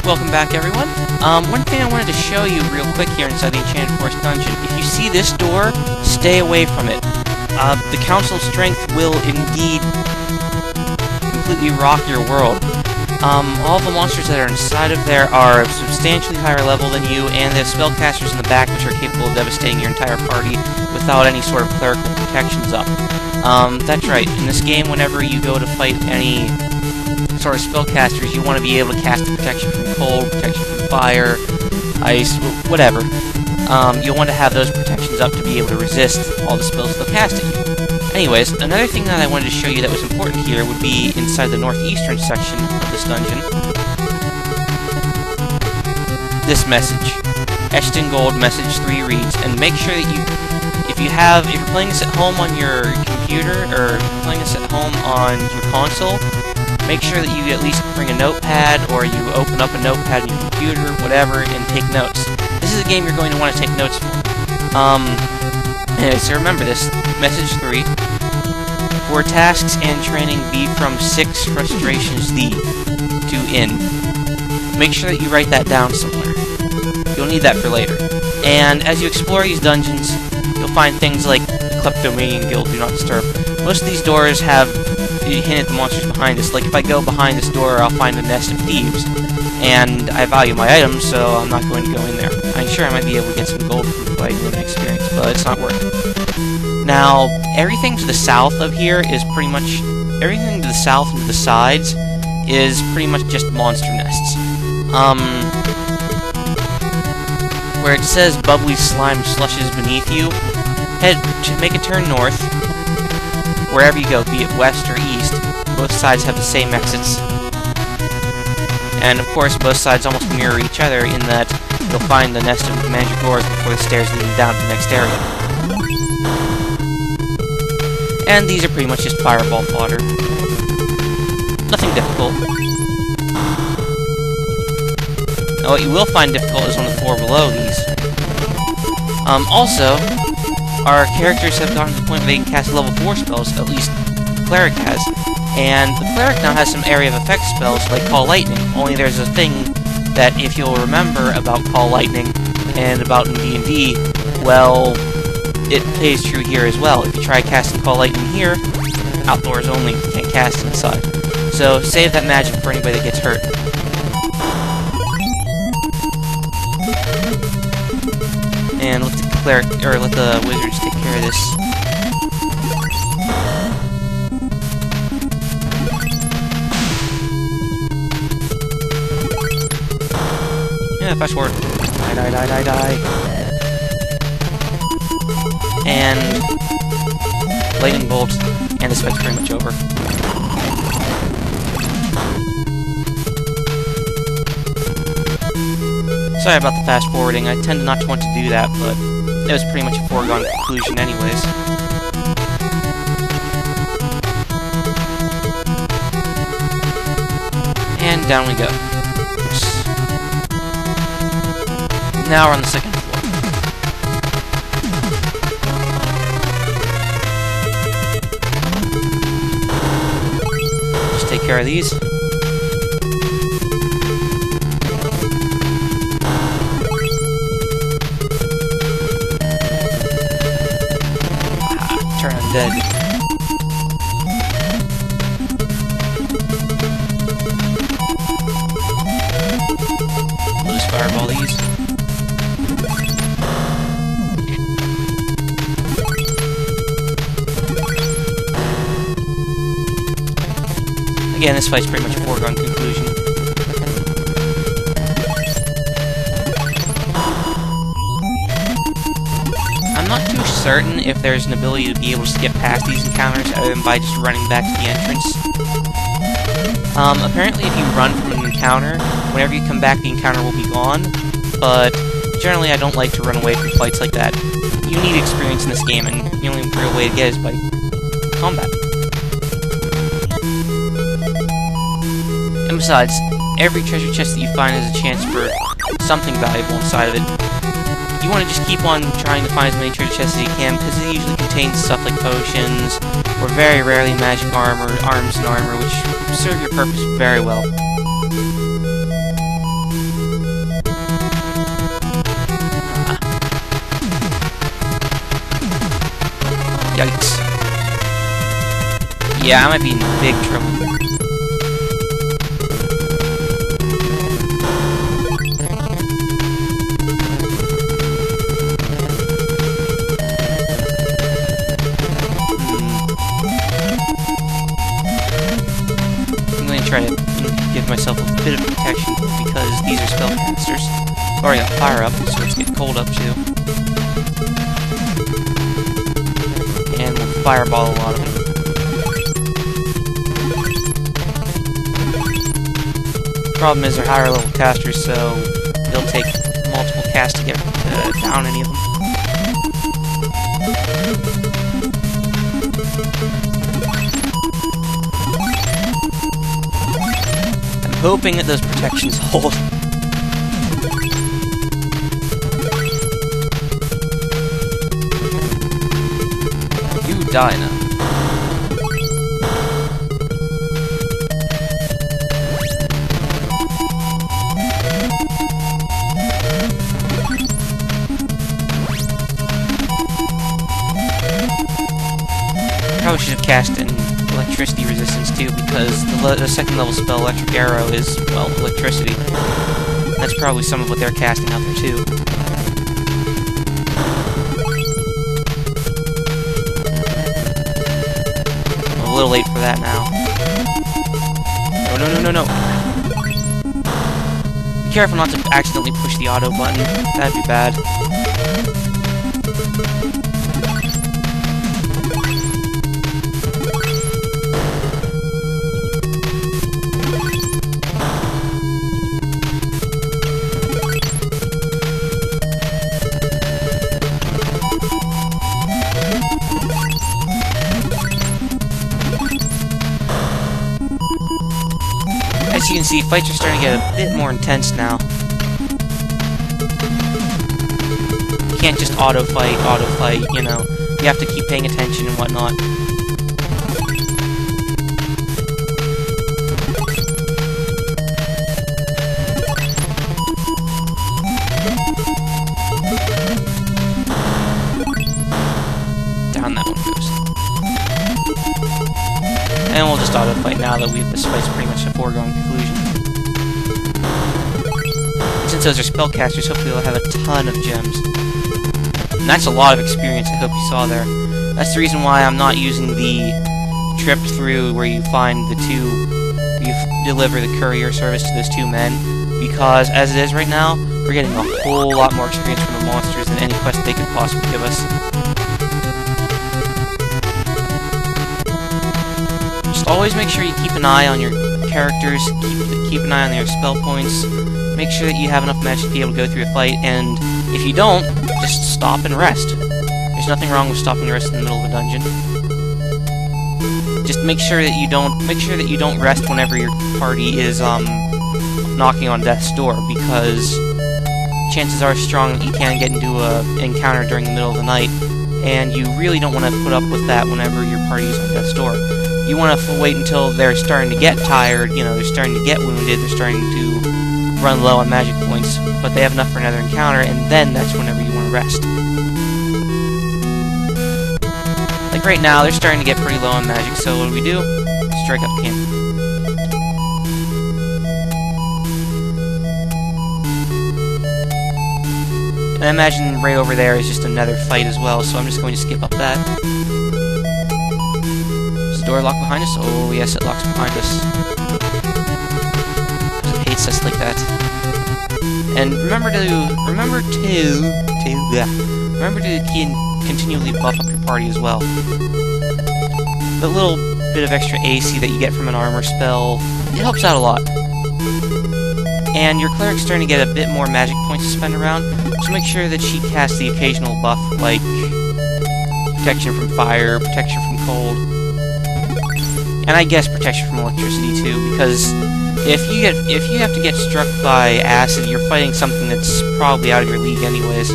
Welcome back, everyone. One thing I wanted to show you real quick here inside the Enchanted Forest dungeon. If you see this door, stay away from it. The Council of Strength will indeed completely rock your world. All the monsters that are inside of there are substantially higher level than you, and there's spellcasters in the back which are capable of devastating your entire party without any sort of clerical protections up. That's right. In this game, whenever you go to fight any sort of spellcasters, you want to be able to cast protection from cold, protection from fire, ice, whatever. You'll want to have those protections up to be able to resist all the spells they'll cast at you. Anyways, another thing that I wanted to show you that was important here would be inside the northeastern section of this dungeon. This message. Etched in gold, message 3 reads, and make sure that if you're playing this at home on your computer, or playing this at home on your console, make sure that you at least bring a notepad, or you open up a notepad on your computer, whatever, and take notes. This is a game you're going to want to take notes for. Anyway, so remember this. Message 3. For tasks and training, be from 6 frustrations to in. Make sure that you write that down somewhere. You'll need that for later. And as you explore these dungeons, you'll find things like the Kleptomanian Guild, Do Not Disturb. Most of these doors have hint at the monsters behind us. Like, if I go behind this door, I'll find a nest of thieves. And I value my items, so I'm not going to go in there. I'm sure I might be able to get some gold from by doing the experience, but it's not worth it. Now, everything to the south of here is pretty much... Everything to the south and to the sides is pretty much just monster nests. Where it says bubbly slime slushes beneath you, make a turn north. Wherever you go, be it west or east, both sides have the same exits. And of course, both sides almost mirror each other in that you'll find the nest of mandragores before the stairs leading down to the next area. And these are pretty much just fireball fodder. Nothing difficult. Now what you will find difficult is on the floor below these. Also, our characters have gotten to the point where they can cast level 4 spells, at least the Cleric has. And the Cleric now has some area of effect spells like Call Lightning, only there's a thing that if you'll remember about Call Lightning and about in D&D, well, it plays true here as well. If you try casting Call Lightning here, outdoors only, you can't cast it inside. So save that magic for anybody that gets hurt. And let the Cleric, or let the wizards take care of this. Yeah, fast forward. Die. And lightning bolt, and this fight's pretty much over. Sorry about the fast forwarding. I tend not to want to do that, but it was pretty much a foregone conclusion anyways. And down we go. Now we're on the second floor. Just take care of these. Turn undead. We'll just fireball these. Again, this fight's pretty much a foregone conclusion. I'm not too certain if there's an ability to be able to skip past these encounters other than by just running back to the entrance. Apparently if you run from an encounter, whenever you come back the encounter will be gone, but generally I don't like to run away from fights like that. You need experience in this game, and the only real way to get it is by combat. And besides, every treasure chest that you find has a chance for something valuable inside of it. You want to just keep on trying to find as many treasure chests as you can, because they usually contain stuff like potions, or very rarely magic arms and armor, which serve your purpose very well. Yeah, I might be in big trouble. I'm going to try to give myself a bit of protection because these are spellcasters. Already got fire up, so let's get cold up too. And we'll fireball a lot of them. Problem is they're higher level casters, so they'll take multiple casts to get down any of them. I'm hoping that those protections hold. You die now. Probably should have cast an electricity resistance too, because the second level spell, Electric Arrow, is, well, electricity. That's probably some of what they're casting out there too. I'm a little late for that now. No. Be careful not to accidentally push the auto button. That'd be bad. As you can see, fights are starting to get a bit more intense now. You can't just auto-fight, you know. You have to keep paying attention and whatnot. Down that one goes. And we'll just auto-fight now that this fight's pretty much a foregone conclusion. Since those are spellcasters, hopefully they'll have a ton of gems. And that's a lot of experience, I hope you saw there. That's the reason why I'm not using the trip through where you find the you deliver the courier service to those two men, because as it is right now, we're getting a whole lot more experience from the monsters than any quest they could possibly give us. Always make sure you keep an eye on your characters, keep an eye on their spell points, make sure that you have enough magic to be able to go through a fight, and if you don't, just stop and rest. There's nothing wrong with stopping to rest in the middle of a dungeon. Just make sure that you don't rest whenever your party is knocking on death's door, because chances are strong that you can get into an encounter during the middle of the night, and you really don't want to put up with that whenever your party is on death's door. You want to wait until they're starting to get tired, you know, they're starting to get wounded, they're starting to run low on magic points, but they have enough for another encounter, and then that's whenever you want to rest. Like right now, they're starting to get pretty low on magic, so what do? Strike up camp. And I imagine right over there is just another fight as well, so I'm just going to skip up that. Door locked behind us? Oh yes, it locks behind us. It hates us like that. And remember to continually buff up your party as well. The little bit of extra AC that you get from an armor spell, it helps out a lot. And your cleric's starting to get a bit more magic points to spend around, so make sure that she casts the occasional buff like protection from fire, protection from cold. And I guess protection from electricity too, because if you have to get struck by acid, you're fighting something that's probably out of your league anyways.